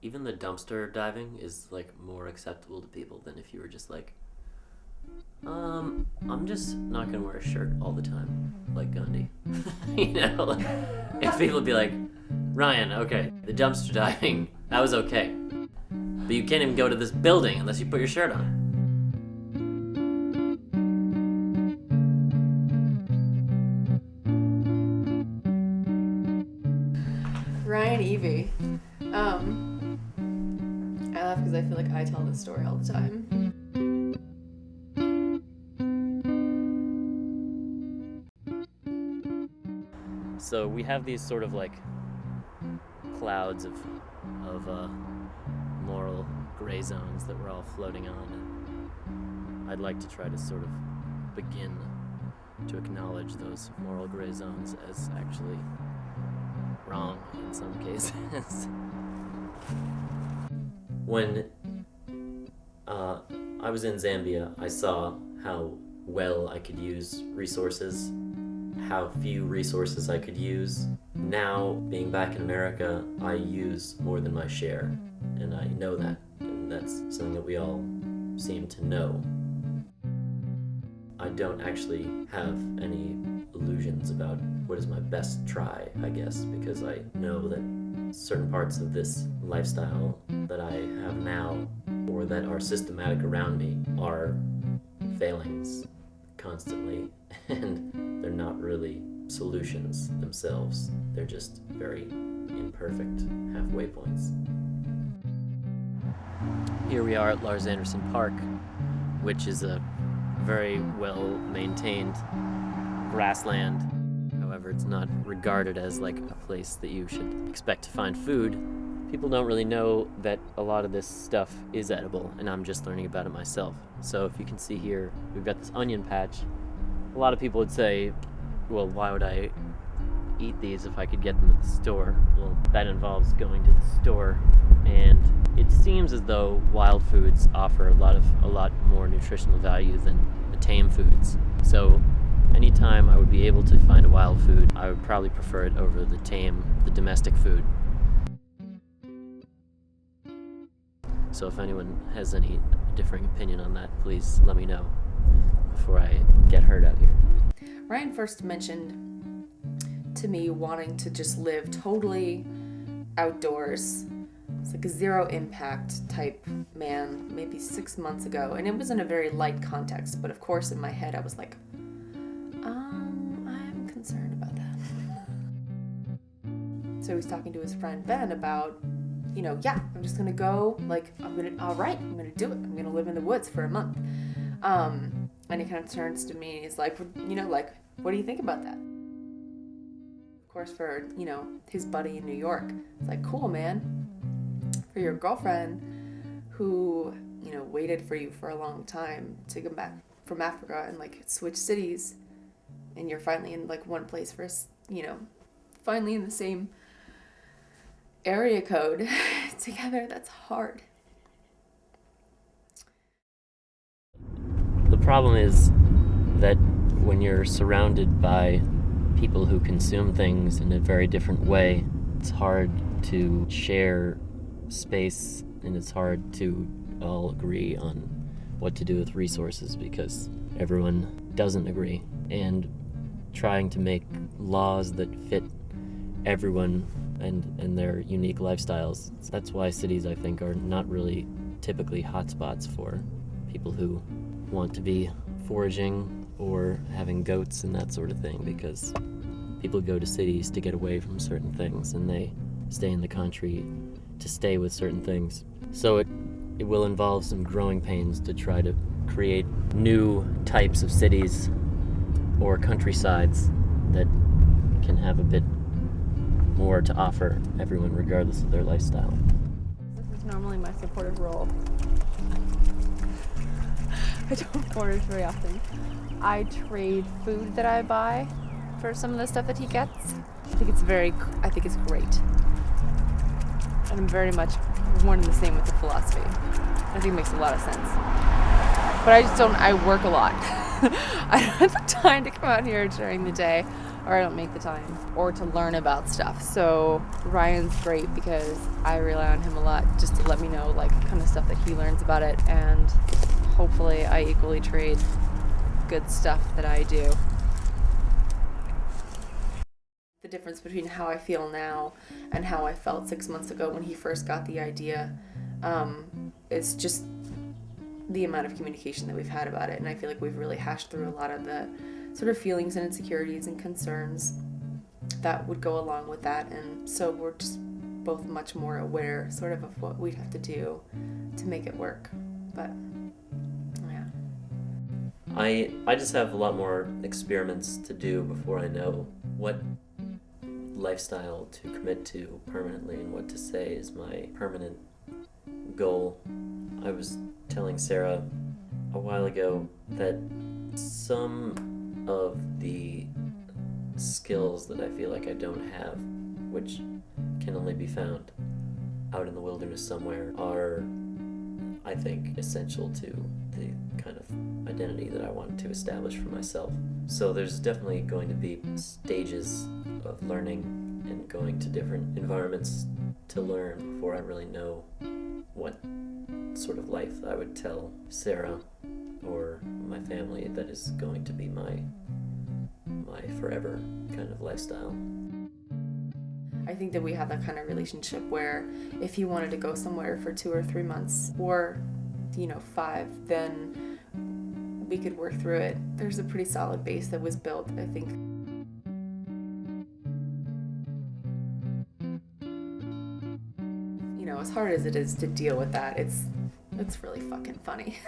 even the dumpster diving is like more acceptable to people than if you were just like, I'm just not gonna wear a shirt all the time, like Gandhi. Like, if people be like, Ryan, okay, the dumpster diving, that was okay, but you can't even go to this building unless you put your shirt on. Ryan Eavy. I laugh because I feel like I tell this story all the time. So we have these sort of like clouds of moral gray zones that we're all floating on, and I'd like to try to sort of begin to acknowledge those moral gray zones as actually wrong in some cases. When I was in Zambia, I saw how well I could use resources, how few resources I could use. Now, being back in America, I use more than my share, and I know that, and that's something that we all seem to know. I don't actually have any illusions about what is my best try, I guess, because I know that certain parts of this lifestyle that I have now, or that are systematic around me, are failings constantly, and they're not really solutions themselves. They're just very imperfect halfway points. Here we are at Lars Anderson Park, which is a very well-maintained grassland. However, it's not regarded as like a place that you should expect to find food. People don't really know that a lot of this stuff is edible, and I'm just learning about it myself. So if you can see here, we've got this onion patch. A lot of people would say, well, why would I eat these if I could get them at the store? Well, that involves going to the store, and it seems as though wild foods offer a lot more nutritional value than the tame foods. So anytime I would be able to find a wild food, I would probably prefer it over the domestic food. So if anyone has any differing opinion on that, please let me know before I get hurt out here. Ryan first mentioned to me wanting to just live totally outdoors. It's like a zero impact type man, maybe 6 months ago. And it was in a very light context. But of course, in my head, I was like, I'm concerned about that. So he was talking to his friend Ben about, I'm just going to go, I'm going to do it. I'm going to live in the woods for a month. And he kind of turns to me and he's like, what do you think about that? Of course, for, his buddy in New York, it's like, cool, man. For your girlfriend who, waited for you for a long time to come back from Africa and, switch cities, and you're finally in, one place for, finally in the same area code together. That's hard. The problem is that when you're surrounded by people who consume things in a very different way, it's hard to share space, and it's hard to all agree on what to do with resources because everyone doesn't agree. And trying to make laws that fit everyone and their unique lifestyles. That's why cities, I think, are not really typically hotspots for people who want to be foraging or having goats and that sort of thing, because people go to cities to get away from certain things, and they stay in the country to stay with certain things. So it will involve some growing pains to try to create new types of cities or countrysides that can have a bit more to offer everyone regardless of their lifestyle. This is normally my supportive role. I don't forage very often. I trade food that I buy for some of the stuff that he gets. I think it's great. And I'm very much one and the same with the philosophy. I think it makes a lot of sense. But I work a lot. I don't have the time to come out here during the day. or I don't make the time, or to learn about stuff. So Ryan's great because I rely on him a lot just to let me know like kind of stuff that he learns about it, and hopefully I equally trade good stuff that I do. The difference between how I feel now and how I felt 6 months ago when he first got the idea, it's just the amount of communication that we've had about it, and I feel like we've really hashed through a lot of the sort of feelings and insecurities and concerns that would go along with that, and so we're just both much more aware sort of what we'd have to do to make it work. But yeah, I just have a lot more experiments to do before I know what lifestyle to commit to permanently and what to say is my permanent goal. I was telling Sarah a while ago that some of the skills that I feel like I don't have, which can only be found out in the wilderness somewhere, are, I think, essential to the kind of identity that I want to establish for myself. So there's definitely going to be stages of learning and going to different environments to learn before I really know what sort of life I would tell Sarah or my family that is going to be my forever kind of lifestyle. I think that we have that kind of relationship where if you wanted to go somewhere for 2 or 3 months, or 5, then we could work through it. There's a pretty solid base that was built, I think. As hard as it is to deal with that, it's really fucking funny.